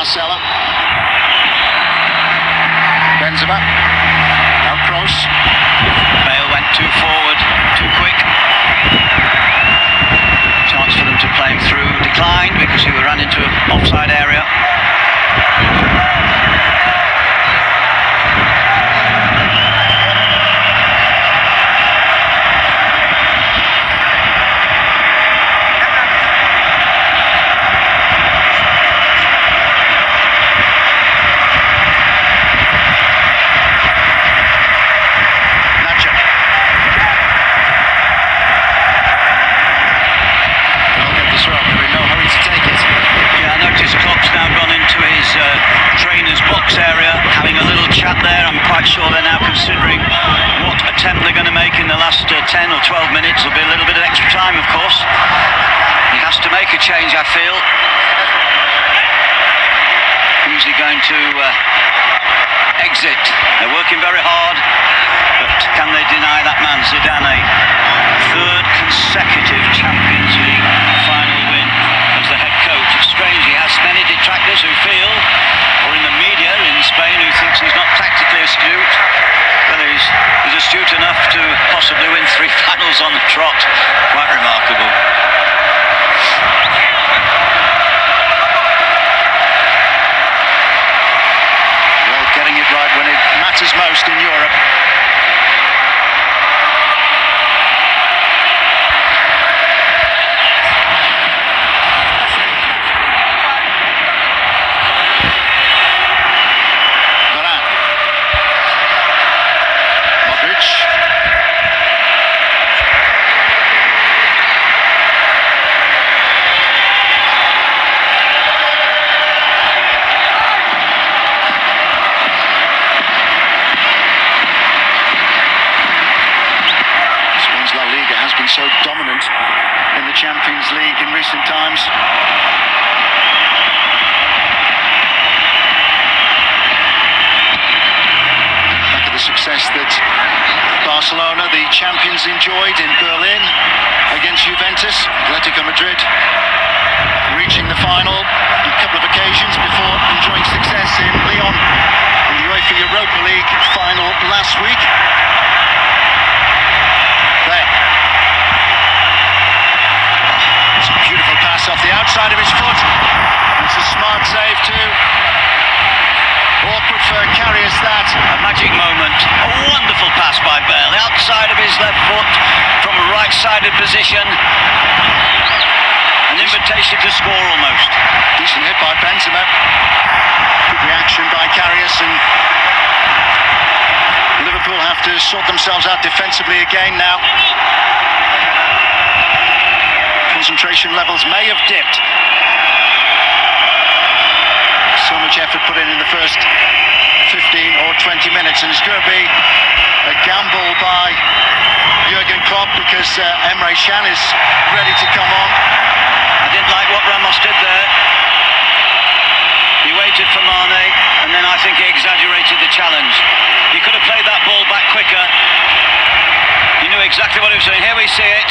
Marcelo. Benzema. Now Kroos. Bale went too forward, too quick. Chance for them to play him through. Declined because he ran into an offside area. Area, having a little chat there. I'm quite sure they're now considering what attempt they're going to make in the last 10 or 12 minutes. There'll be a little bit of extra time, of course. He has to make a change, I feel. Who's he going to exit? They're working very hard, but can they deny that man, Zidane? Third consecutive Champions League final win as the head coach. It's strange, he has many detractors who feel, or in the media in Spain, who thinks he's not tactically astute. Well, he's astute enough to possibly win 3 finals on the trot. Quite remarkable. Well, getting it right when it matters most in Europe. So dominant in the Champions League in recent times. Back at the success that Barcelona, the champions, enjoyed in Berlin against Juventus, Atletico Madrid reaching the final on a couple of occasions before enjoying success in Lyon in the UEFA Europa League final last week. Beautiful pass off the outside of his foot. It's a smart save too. Awkward for Karius, that. A magic moment. A wonderful pass by Bale. The outside of his left foot from a right-sided position. An invitation to score almost. Decent hit by Benzema. Good reaction by Karius, and Liverpool have to sort themselves out defensively again now. Concentration levels may have dipped. So much effort put in the first 15 or 20 minutes, and it's going to be a gamble by Jurgen Klopp because Emre Can is ready to come on. I didn't like what Ramos did there. He waited for Mane, and then I think he exaggerated the challenge. He could have played that ball back quicker. He knew exactly what he was doing. Here we see it.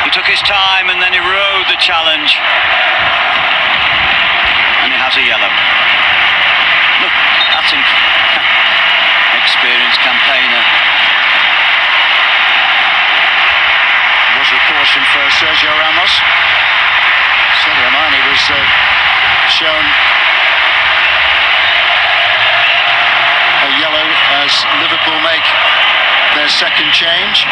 He took his time and then he rode the challenge. And he has a yellow. Look, that's an experienced campaigner. Was a caution for Sergio Ramos. Sadio Mane was shown a yellow as Liverpool make their second change.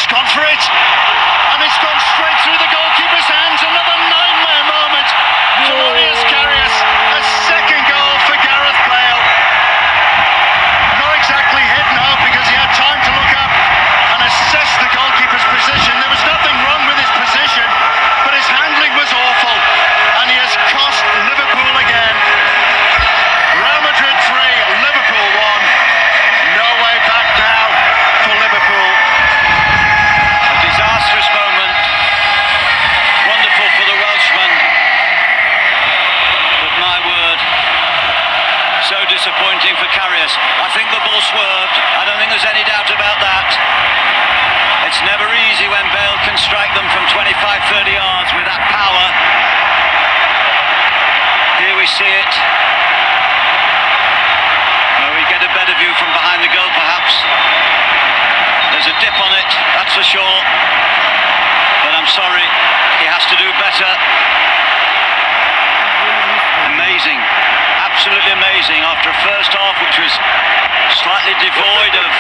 Gone for it, and it's gone straight through the goalkeeper's hands. Another nightmare moment for Marius Karius. A second goal for Gareth Bale. Not exactly hit now because he had time to look up. wanting for Karius. I think the ball swerved. I don't think there's any doubt about that. It's never easy when Bale can strike them from 25, 30 yards with that power. Here we see it. Well, we get a better view from behind the goal, perhaps. There's a dip on it, that's for sure. But I'm sorry, he has to do better. Amazing, absolutely amazing. After a first half which was slightly devoid of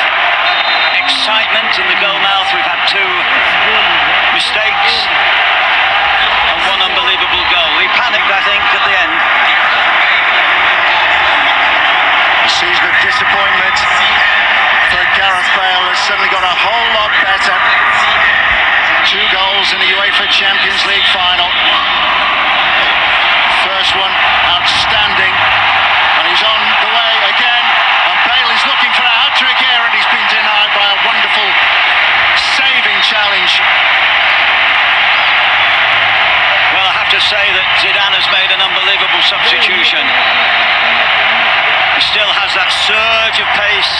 excitement in the goal mouth, we've had two mistakes and one unbelievable goal. He panicked, I think, at the end. A season of disappointment for Gareth Bale has suddenly got a whole lot better. 2 goals in the UEFA Champions League final. First one, outstanding, and he's on the way again, and Bale is looking for a hat-trick here, and he's been denied by a wonderful saving challenge. Well, I have to say that Zidane has made an unbelievable substitution. He still has that surge of pace.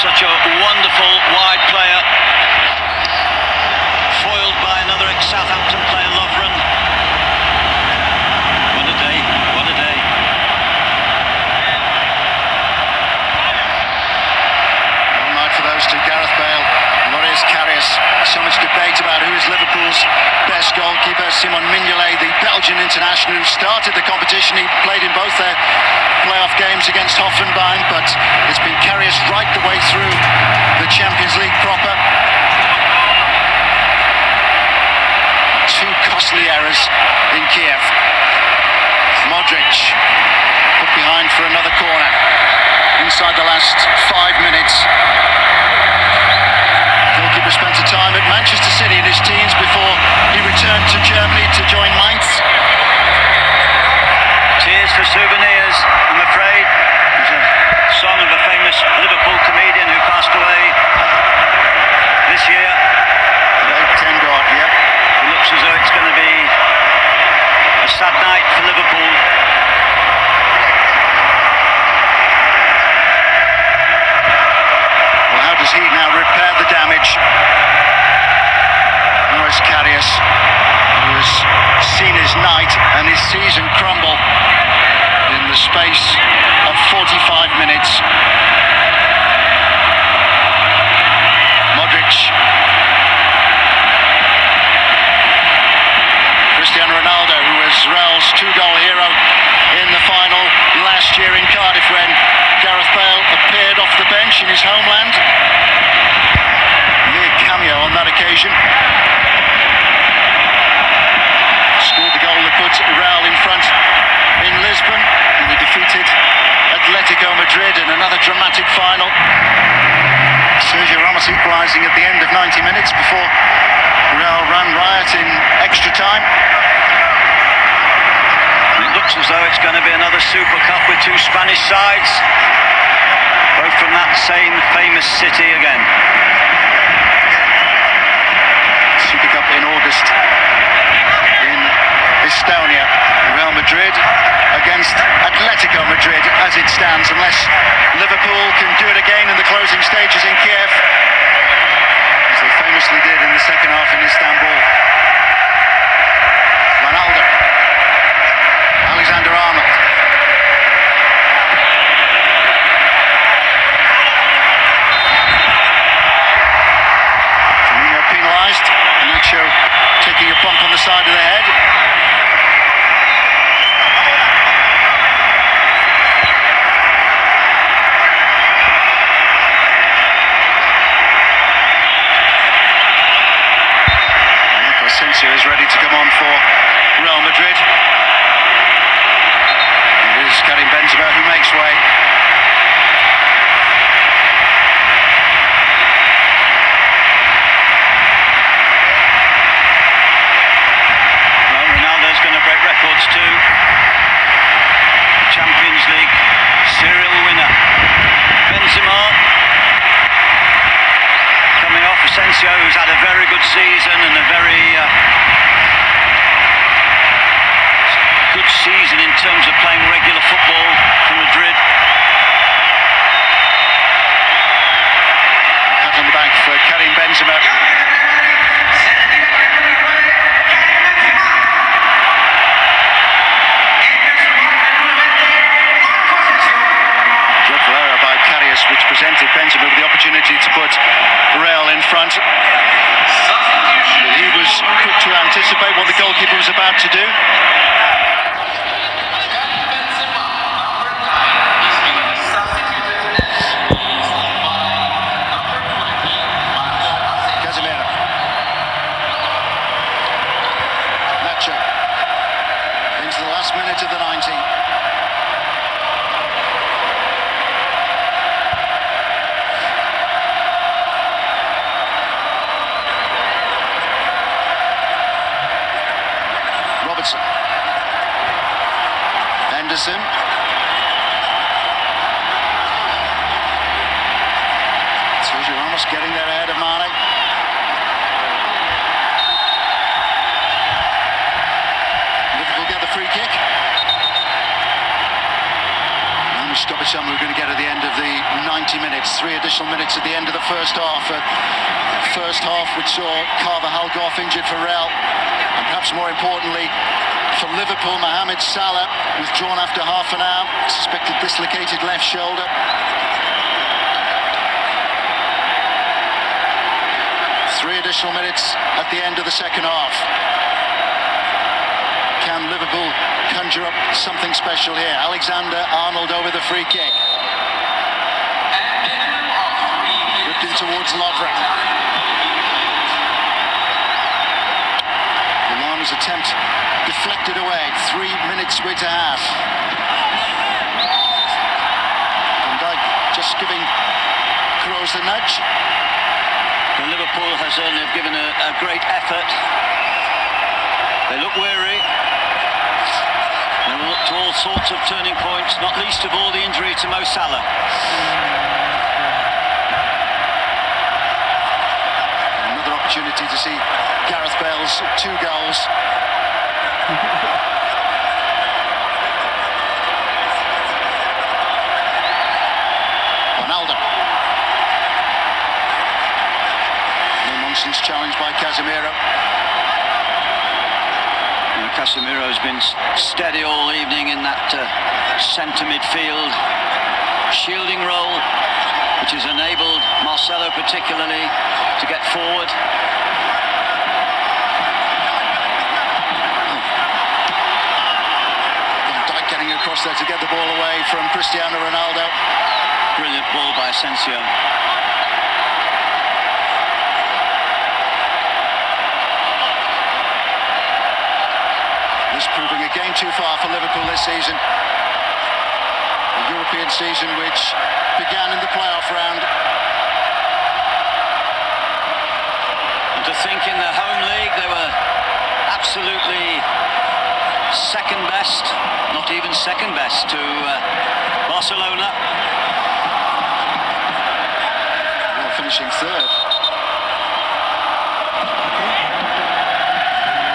Such a wonderful wide player. Foiled by another ex-Southampton player, Lovren. What a day, what a day. All night for those two, Gareth Bale, Maurice Karius. So much debate about who is Liverpool's best goalkeeper. Simon Mignolet, the Belgian international who started the competition. He played in both their playoff games against Hoffenheim, but it's been Karius right the way through the Champions League proper. 2 costly errors in Kiev. Modric put behind for another corner inside the last 5 minutes. Goalkeeper spent a time at Manchester City in his teens before he returned to Germany to join Mainz. Tears for souvenirs, I'm afraid. It's a song of a famous Liverpool comedian who passed away this year. Tengard, yep. It looks as though it's going to be a sad night for Liverpool. Well, how does he now repair the damage? Maurice Karius, who has seen his night and his season crumble in the space of 45 minutes. Modric. Cristiano Ronaldo, who was Real's 2-goal hero in the final last year in Cardiff when Gareth Bale appeared off the bench in his homeland. Near cameo on that occasion. Scored the goal that put Real in front in Lisbon, and they defeated Atletico Madrid in another dramatic final. Sergio Ramos equalising at the end of 90 minutes before Real ran riot in extra time. It looks as though it's going to be another Super Cup with 2 Spanish sides, both from that same famous city again. Super Cup in August in Estonia. Real Madrid against Atletico Madrid as it stands, unless Liverpool can do it again in the closing stages in Kiev, as they famously did in the second half in Istanbul. Ronaldo, Alexander-Arnold. Firmino penalised, Nacho taking a bump on the side of the head. Is ready to come on for Real Madrid. It is Karim Benzema who makes way. Well, Ronaldo's going to break records too. Champions League serial winner. Benzema coming off Asensio, who's had a very good season and a very good season in terms of playing regular football for Madrid. Pat on the back for Karim Benzema. Which presented Benzema with the opportunity to put Real in front. But he was quick to anticipate what the goalkeeper was about to do. Casemiro. Nacho. Into the last minute of the 90. Henderson. Sergio Ramos getting there ahead of Mane. Liverpool get the free kick. How much stoppage time we're going to get at the end of the 90 minutes. 3 additional minutes at the end of the first half. First half which saw Carvajal go off injured for Real. And perhaps more importantly, for Liverpool, Mohamed Salah withdrawn after half an hour, suspected dislocated left shoulder. Three additional minutes at the end of the second half. Can Liverpool conjure up something special here? Alexander-Arnold over the free kick. Whipped in towards Lovren. Milano's attempt deflected away. 3 minutes way to half. Van Dijk just giving Kroos the nudge. And Liverpool has only given a great effort. They look weary. They will look to all sorts of turning points, not least of all the injury to Mo Salah. Another opportunity to see Gareth Bale's 2 goals. Ronaldo. No nonsense challenge by Casemiro. Casemiro has been steady all evening in that centre midfield shielding role, which has enabled Marcelo particularly to get forward. Across there to get the ball away from Cristiano Ronaldo. Brilliant ball by Asensio. This proving again too far for Liverpool this season. The European season which began in the playoff round. And to think in the home league they were absolutely second best, not even second best to Barcelona. Well, finishing third.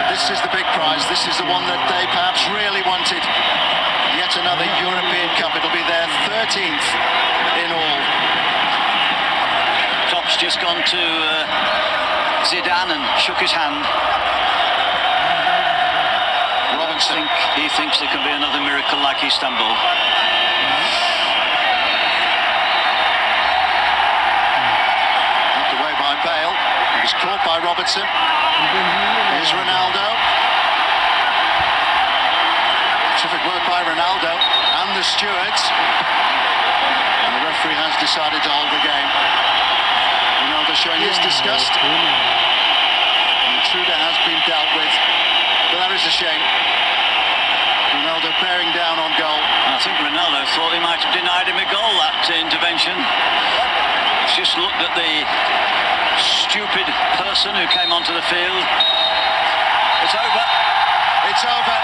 This is the big prize. This is the one that they perhaps really wanted. Yet another European Cup. It'll be their 13th in all. Klopp's just gone to Zidane and shook his hand. He thinks there can be another miracle like Istanbul. Knocked away by Bale. He was caught by Robertson. Here's Ronaldo. Terrific work by Ronaldo and the stewards. And the referee has decided to hold the game. Ronaldo showing his disgust. And Intruder has been dealt with. But that is a shame. Ronaldo bearing down on goal. I think Ronaldo thought he might have denied him a goal, that intervention. He's just looked at the stupid person who came onto the field. It's over. It's over.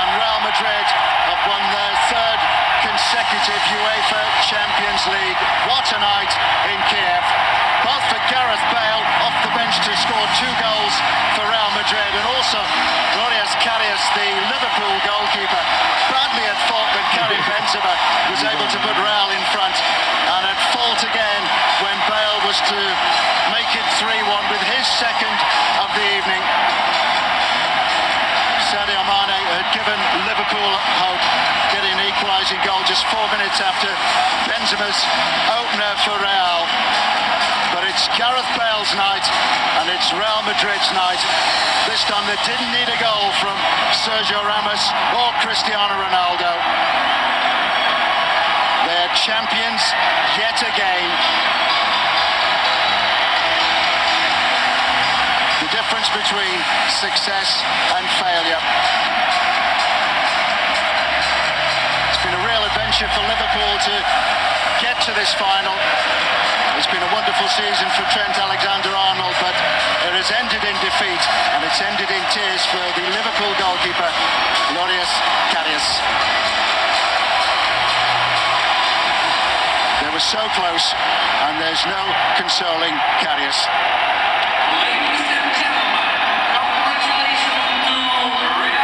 And Real Madrid have won their 3rd consecutive UEFA Champions League. What a night in Kiev. Both for Gareth Bale off the bench to score 2 goals for Real Madrid, and also Glorious Karius, the Liverpool goalkeeper, was able to put Real in front, and at fault again when Bale was to make it 3-1 with his second of the evening. Sadio Mane had given Liverpool hope, getting an equalising goal just 4 minutes after Benzema's opener for Real. But it's Gareth Bale's night, and it's Real Madrid's night. This time they didn't need a goal from Sergio Ramos or Cristiano Ronaldo. They're champions yet again. The difference between success and failure. It's been a real adventure for Liverpool to get to this final. It's been a wonderful season for Trent Alexander-Arnold, but it has ended in defeat, and it's ended in tears for the Liverpool goalkeeper, Loris Karius. They were so close, and there's no consoling Karius. Ladies and gentlemen, congratulations to Real Madrid.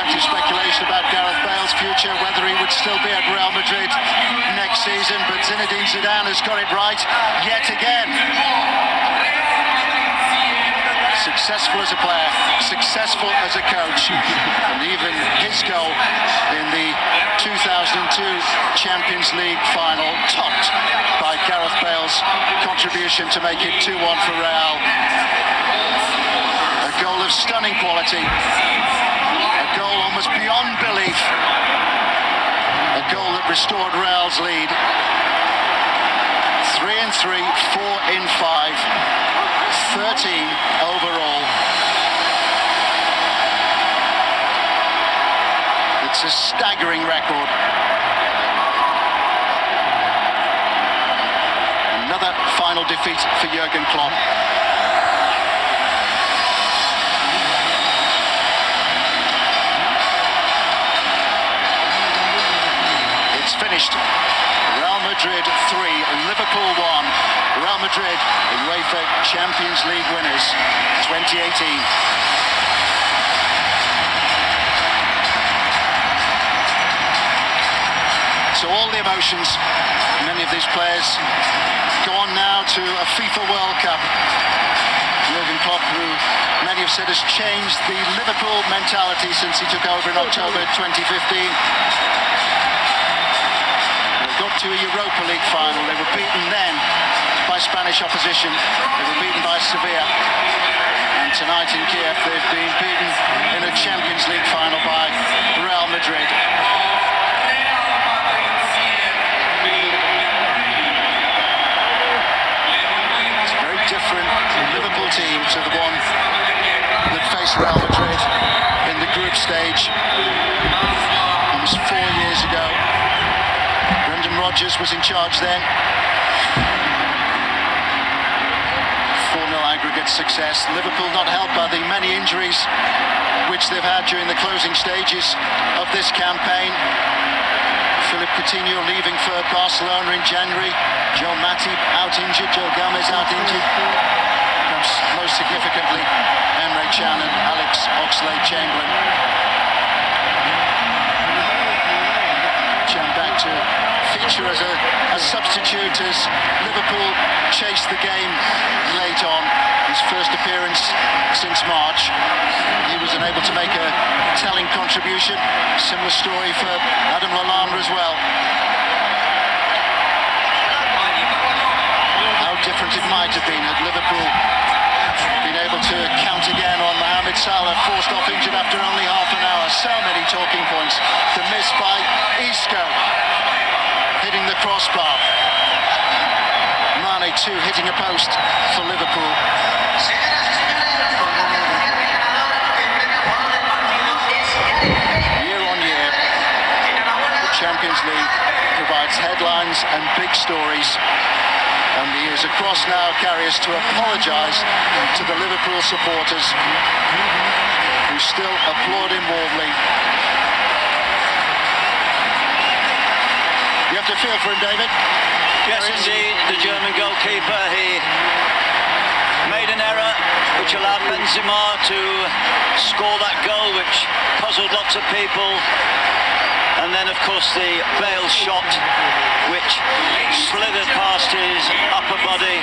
Plenty of speculation about Gareth Bale's future, whether he would still be at Real Madrid next season, but Zinedine Zidane has got it right yet again. Successful as a player, successful as a coach, and even his goal in the 2002 Champions League final, topped by Gareth Bale's contribution to make it 2-1 for Real. A goal of stunning quality, a goal almost beyond belief, a goal that restored Real's lead. 3-3, 4-5, 13 overall. It's a staggering record. Another final defeat for Jurgen Klopp. It's finished. Real Madrid 3, Liverpool 1. Real Madrid, the UEFA Champions League winners, 2018. So all the emotions, many of these players go on now to a FIFA World Cup. Jurgen Klopp, who many have said has changed the Liverpool mentality since he took over in October 2015. Got to a Europa League final. They were beaten then by Spanish opposition. They were beaten by Sevilla. And tonight in Kiev they've been beaten in a Champions League final by Real Madrid. It's a very different Liverpool team to the one that faced Real Madrid in the group stage almost 4 years ago. Rodgers was in charge then. 4-0 aggregate success. Liverpool not helped by the many injuries which they've had during the closing stages of this campaign. Philippe Coutinho leaving for Barcelona in January. Joe Matip out injured. Joe Gomez out injured. Perhaps most significantly, Emre Can and Alex Oxlade-Chamberlain. Can back to feature as a substitute as Liverpool chased the game late on. His first appearance since March. He was unable to make a telling contribution. Similar story for Adam Lallana as well. How different it might have been had Liverpool been able to count again on Mohamed Salah, forced off injured after only half an hour. So many talking points. The miss by Isco, hitting the crossbar. Mane too, hitting a post for Liverpool. Year on year, the Champions League provides headlines and big stories. And he is across now, Karius, to apologise to the Liverpool supporters who still applaud him warmly. You have to feel for him, David. Yes, indeed. The German goalkeeper, he made an error, which which allowed Benzema to score that goal, which puzzled lots of people. And then, of course, the Bale shot, which slithered past his upper body.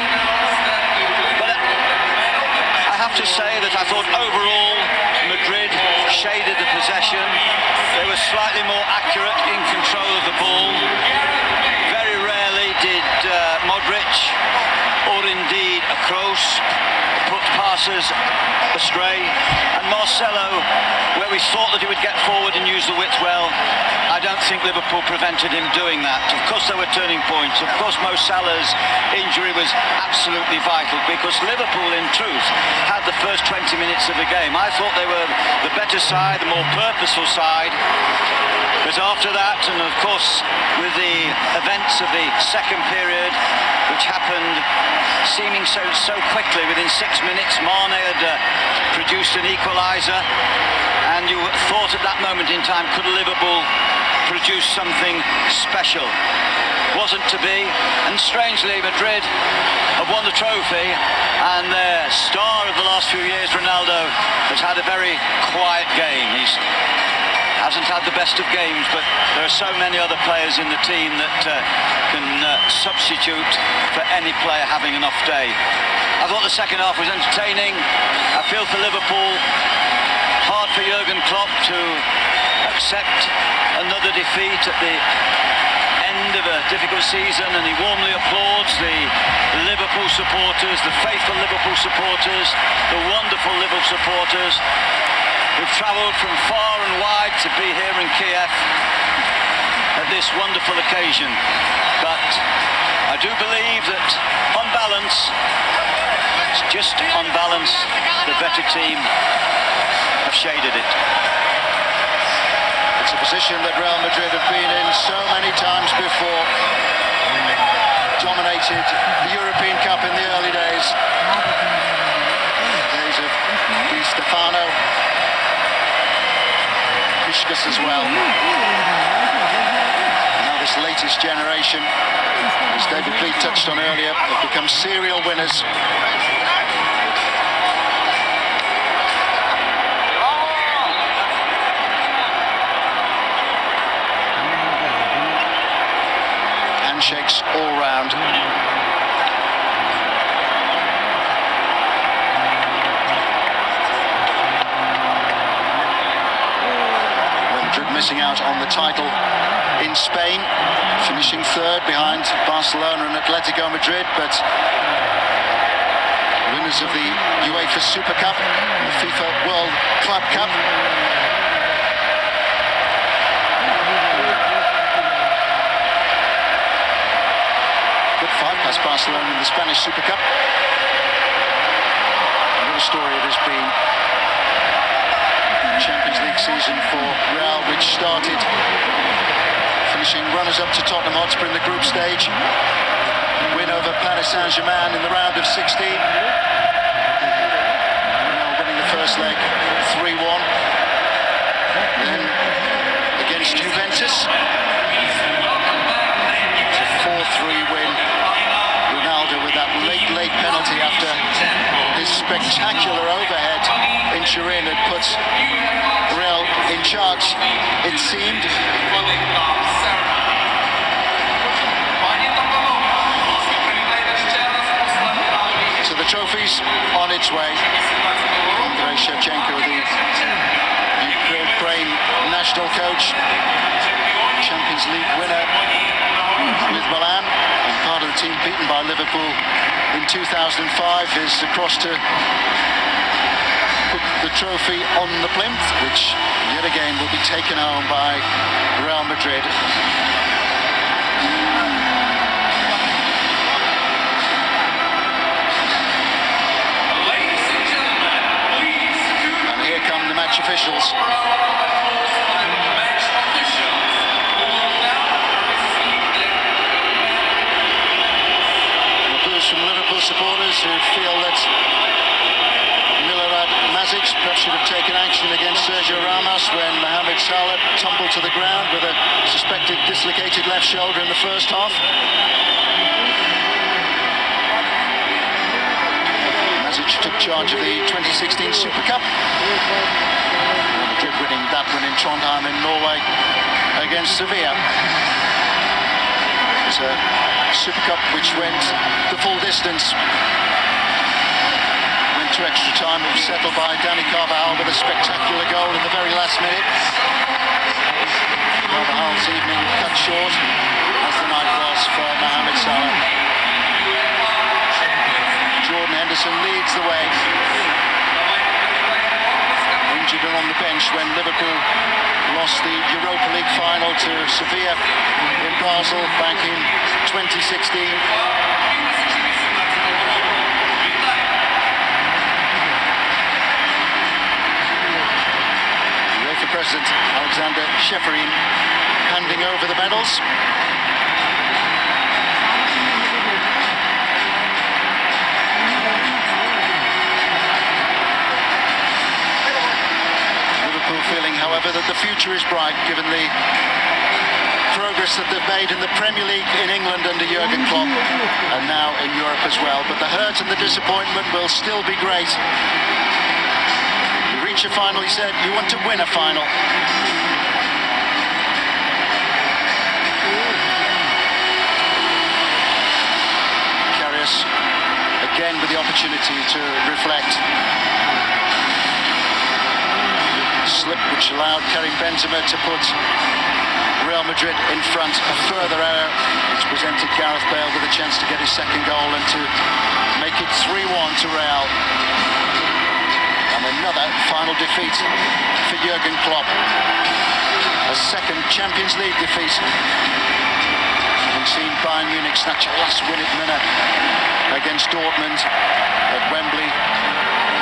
But I have to say that I thought overall Madrid shaded the possession. They were slightly more accurate in control of the ball. Very rarely did Modric, or indeed Kroos, put passes astray. And Marcelo, where we thought that he would get forward and use the width well, I don't think Liverpool prevented him doing that. Of course there were turning points. Of course Mo Salah's injury was absolutely vital, because Liverpool in truth had the first 20 minutes of the game. I thought they were the better side, the more purposeful side. But after that, and of course with the events of the second period, which happened seeming so quickly, within 6 minutes Mane had produced an equaliser, and you thought at that moment in time, could Liverpool produce something special? Wasn't to be, and strangely Madrid have won the trophy, and their star of the last few years, Ronaldo, has had a very quiet game. He hasn't had the best of games, but there are so many other players in the team that can substitute for any player having an off day. I thought the second half was entertaining. I feel for Liverpool, hard for Jurgen Klopp to accept another defeat at the end of a difficult season, and he warmly applauds the Liverpool supporters, the faithful Liverpool supporters, the wonderful Liverpool supporters who've travelled from far and wide to be here in Kiev at this wonderful occasion. But I do believe that on balance, just on balance, the better team have shaded it. It's a position that Real Madrid have been in so many times before. Dominated the European Cup in the early days. The days of Di Stefano, Puskas as well. Now this latest generation, as David Pleat touched on earlier, have become serial winners. Handshakes all round. Madrid missing out on the title in Spain, finishing third behind Barcelona and Atletico Madrid, but winners of the UEFA Super Cup and the FIFA World Club Cup. Five past Barcelona in the Spanish Super Cup. What a story it has been. Champions League season for Real, which started finishing runners-up to Tottenham Hotspur in the group stage. Win over Paris Saint-Germain in the round of 16. Real winning the first leg 3-1. Then against Juventus, it's a 4-3 win. Ronaldo with that late penalty after his spectacular overhead in Turin had put Real in charge, it seemed. So the trophy's on its way. Andrei Shevchenko, the Ukraine national coach, Champions League winner with Milan, and part of the team beaten by Liverpool in 2005, is across to put the trophy on the plinth, which yet again will be taken home by Real Madrid. And here come the match officials. From Liverpool supporters who feel that Milorad Mazic perhaps should have taken action against Sergio Ramos when Mohamed Salah tumbled to the ground with a suspected dislocated left shoulder in the first half. Mazic took charge of the 2016 Super Cup. Real Madrid winning that one in Trondheim in Norway against Sevilla. It's a Super Cup which went the full distance. Went to extra time. It was settled by Dani Carvajal with a spectacular goal in the very last minute. Carvajal's evening cut short, as the night was for Mohamed Salah. Jordan Henderson leads the way. Injured and on the bench when Liverpool lost the Europa League final to Sevilla in Basel back in 2016. UEFA President Alexander Shefferin handing over the medals. Feeling, however, that the future is bright given the progress that they've made in the Premier League in England under Jurgen Klopp and now in Europe as well. But the hurt and the disappointment will still be great. You reach a final, he said, you want to win a final. Karius again with the opportunity to reflect. Slip which allowed Karim Benzema to put Real Madrid in front. A further error which presented Gareth Bale with a chance to get his second goal and to make it 3-1 to Real. And another final defeat for Jurgen Klopp. A second Champions League defeat. Having seen Bayern Munich snatch a last-minute winner against Dortmund at Wembley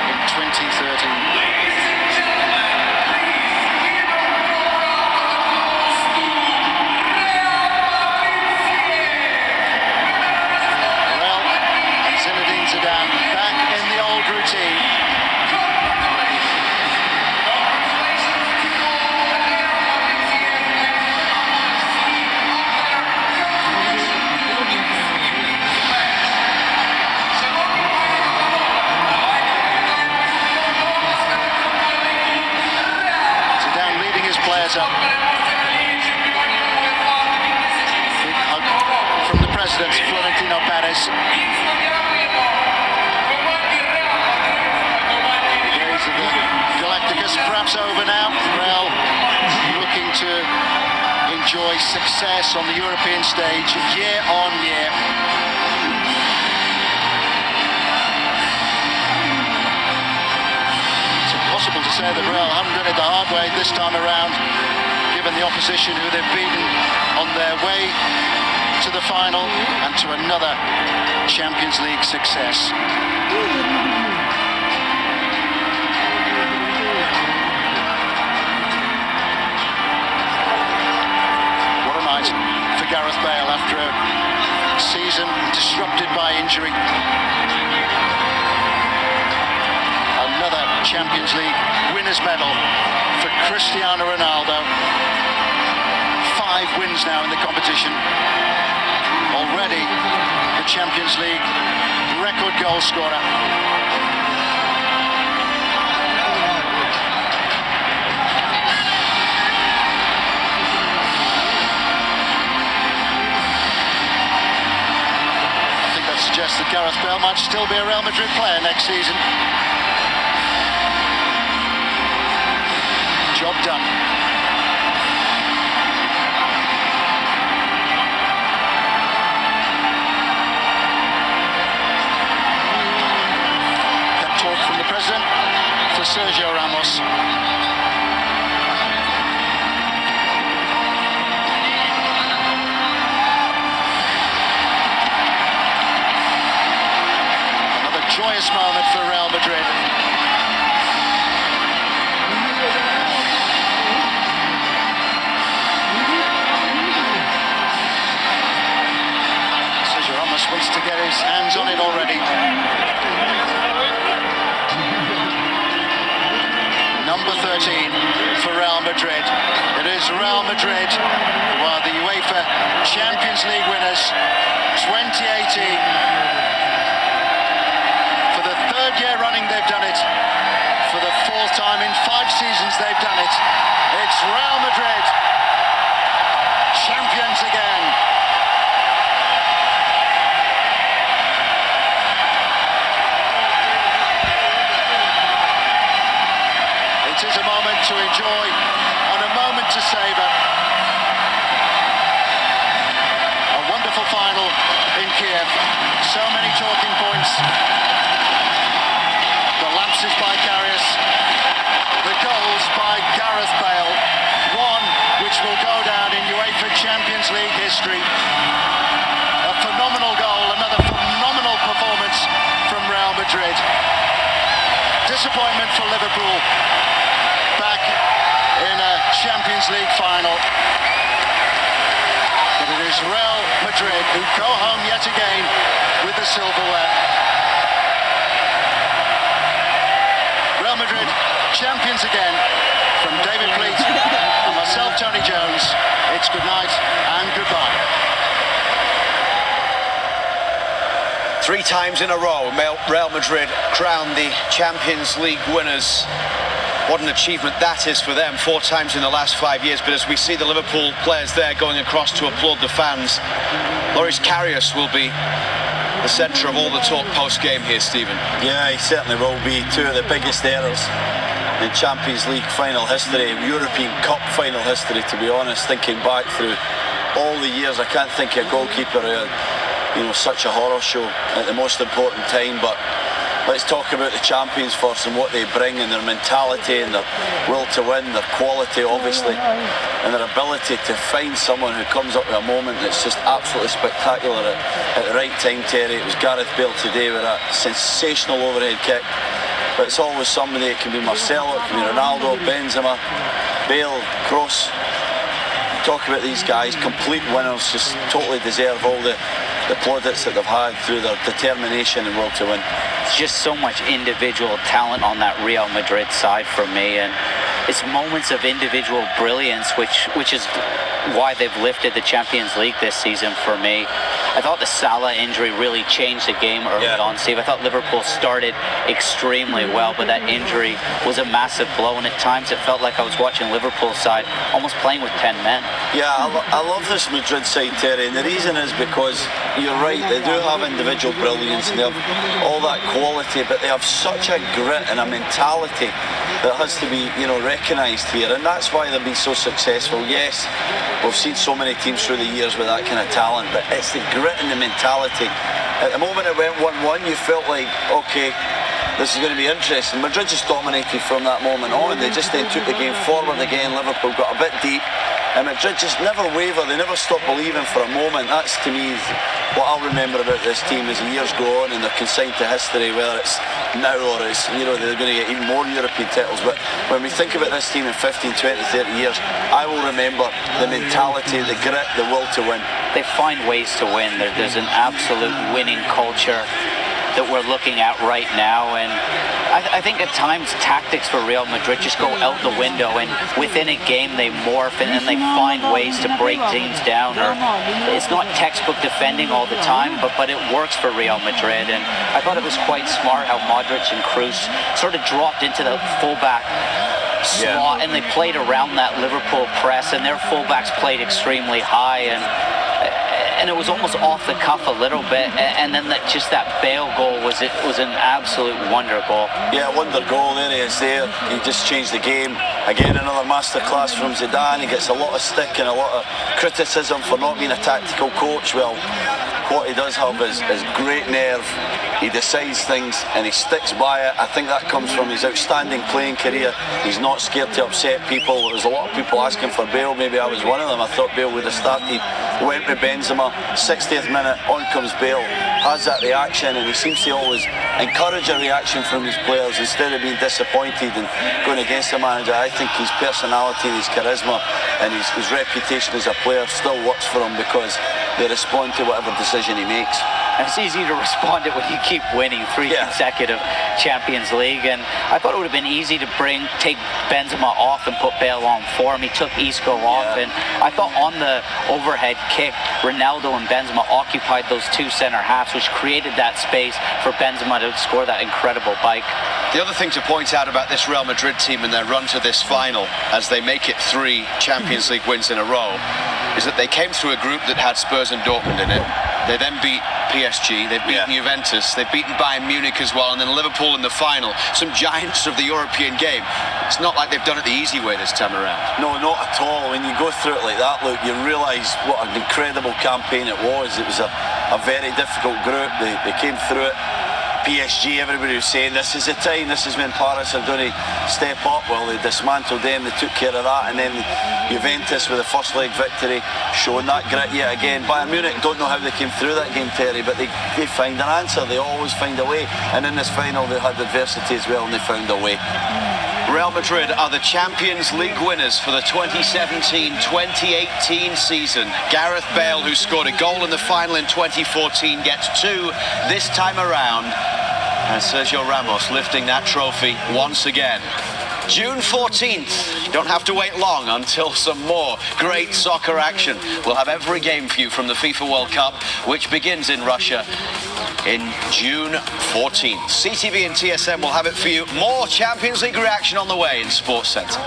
in 2013. Back in the old routine. Zidane leading his players up. Big hug from the president, Florentino Perez. Perhaps over now. Real looking to enjoy success on the European stage year on year. It's impossible to say that Real haven't done it the hard way this time around, given the opposition who they've beaten on their way to the final and to another Champions League success. For Gareth Bale after a season disrupted by injury. Another Champions League winners' medal for Cristiano Ronaldo. 5 wins now in the competition. Already the Champions League record goal scorer. Suggests that Gareth Bale might still be a Real Madrid player next season. Job done. Pep talk from the president for Sergio Ramos. Joyous moment for Real Madrid. Sergio Ramos wants to get his hands on it already. Number 13 for Real Madrid. It is Real Madrid who are the UEFA Champions League winners 2018. Year running, they've they've done it. It's Real Madrid, champions again. It is a moment to enjoy and a moment to savour. A wonderful final in Kiev. So many talking points. The lapses by Karius. The goals by Gareth Bale. One which will go down in UEFA Champions League history. A phenomenal goal, another phenomenal performance from Real Madrid. Disappointment for Liverpool. Back in a Champions League final. But it is Real Madrid who go home yet again with the silverware. Real Madrid, champions again. From David Pleat and myself, Tony Jones, it's good night and goodbye. 3 times in a row, Real Madrid crowned the Champions League winners. What an achievement that is for them, 4 times in the last 5 years. But as we see the Liverpool players there going across to applaud the fans, Loris Karius will be the centre of all the talk post-game here, Stephen. Yeah, he certainly will be. 2 of the biggest errors in Champions League final history, European Cup final history, to be honest. Thinking back through all the years, I can't think of a goalkeeper who had, such a horror show at the most important time. But let's talk about the champions first and what they bring, and their mentality and their will to win, their quality obviously, and their ability to find someone who comes up with a moment that's just absolutely spectacular at the right time. Terry, it was Gareth Bale today with a sensational overhead kick. But it's always somebody. It can be Marcelo, it can be Ronaldo, Benzema, Bale, Kroos. Talk about these guys, complete winners, just totally deserve all the plaudits that they've had through their determination and will to win. It's just so much individual talent on that Real Madrid side for me, and it's moments of individual brilliance which is why they've lifted the Champions League this season for me. I thought the Salah injury really changed the game early on, Steve. I thought Liverpool started extremely well, but that injury was a massive blow, and at times it felt like I was watching Liverpool's side almost playing with 10 men. Yeah, I love this Madrid side, Terry, and the reason is because you're right, they do have individual brilliance and they have all that quality, but they have such a grit and a mentality that has to be, recognised here, and that's why they've been so successful. Yes, we've seen so many teams through the years with that kind of talent, but it's the grit and the mentality. At the moment it went 1-1, you felt like, okay, this is going to be interesting. Madrid just dominated from that moment on. They just then took the game forward again. Liverpool got a bit deep, and Madrid just never wavered. They never stopped believing for a moment. That's, to me, what I'll remember about this team as the years go on and they're consigned to history, whether it's now or it's, they're going to get even more European titles. But when we think about this team in 15, 20, 30 years, I will remember the mentality, the grit, the will to win. They find ways to win. There's an absolute winning culture that we're looking at right now, and I think at times tactics for Real Madrid just go out the window, and within a game they morph and they find ways to break teams down. Or it's not textbook defending all the time, but it works for Real Madrid, and I thought it was quite smart how Modric and Kroos sort of dropped into the fullback slot, and they played around that Liverpool press, and their fullbacks played extremely high, and it was almost off the cuff a little bit, and then that Bale goal was an absolute wonder goal. Yeah, wonder goal. There he is there. He just changed the game. Again, another masterclass from Zidane. He gets a lot of stick and a lot of criticism for not being a tactical coach. Well, what he does have is great nerve. He decides things and he sticks by it. I think that comes from his outstanding playing career. He's not scared to upset people. There's a lot of people asking for Bale. Maybe I was one of them. I thought Bale would have started. Went with Benzema. 60th minute, on comes Bale. Has that reaction, and he seems to always encourage a reaction from his players instead of being disappointed and going against the manager. I think his personality, his charisma and his reputation as a player still works for him because they respond to whatever decision he makes. And it's easy to respond to when you keep winning three consecutive Champions League. And I thought it would have been easy to take Benzema off and put Bale on for him. He took Isco off, and I thought on the overhead kick, Ronaldo and Benzema occupied those two center halves, which created that space for Benzema to score that incredible bike. The other thing to point out about this Real Madrid team and their run to this final, as they make it 3 Champions League wins in a row, is that they came through a group that had Spurs and Dortmund in it. They then beat PSG, they've beaten Juventus, they've beaten Bayern Munich as well, and then Liverpool in the final. Some giants of the European game. It's not like they've done it the easy way this time around. No, not at all. When you go through it like that, look, you realise what an incredible campaign it was. It was a very difficult group. They came through it. PSG, everybody was saying this is the time, this is when Paris are going to step up. Well, they dismantled them, they took care of that, and then Juventus with the first leg victory, showing that grit yet again. Bayern Munich, don't know how they came through that game, Terry, but they find an answer, they always find a way, and in this final they had adversity as well and they found a way. Real Madrid are the Champions League winners for the 2017-2018 season. Gareth Bale, who scored a goal in the final in 2014, gets 2 this time around. And Sergio Ramos lifting that trophy once again. June 14th. You don't have to wait long until some more great soccer action. We'll have every game for you from the FIFA World Cup, which begins in Russia in June 14th. CTV and TSM will have it for you. More Champions League reaction on the way in Sports Centre.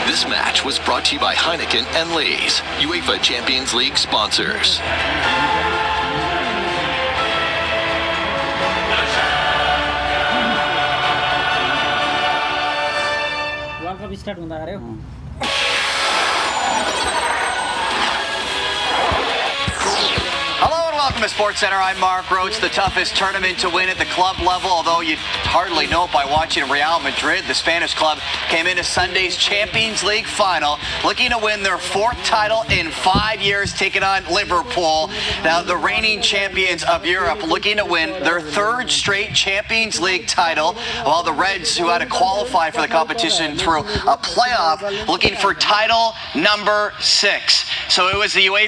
This match was brought to you by Heineken and Lay's, UEFA Champions League sponsors. Start हुँदा आयो Hello and welcome to Sports Center. I'm Mark Roach. The toughest tournament to win at the club level, although you'd hardly know it by watching Real Madrid. The Spanish club came into Sunday's Champions League final, looking to win their 4th title in 5 years, taking on Liverpool. Now, the reigning champions of Europe looking to win their 3rd straight Champions League title, while the Reds, who had to qualify for the competition through a playoff, looking for title number 6. So it was the UEFA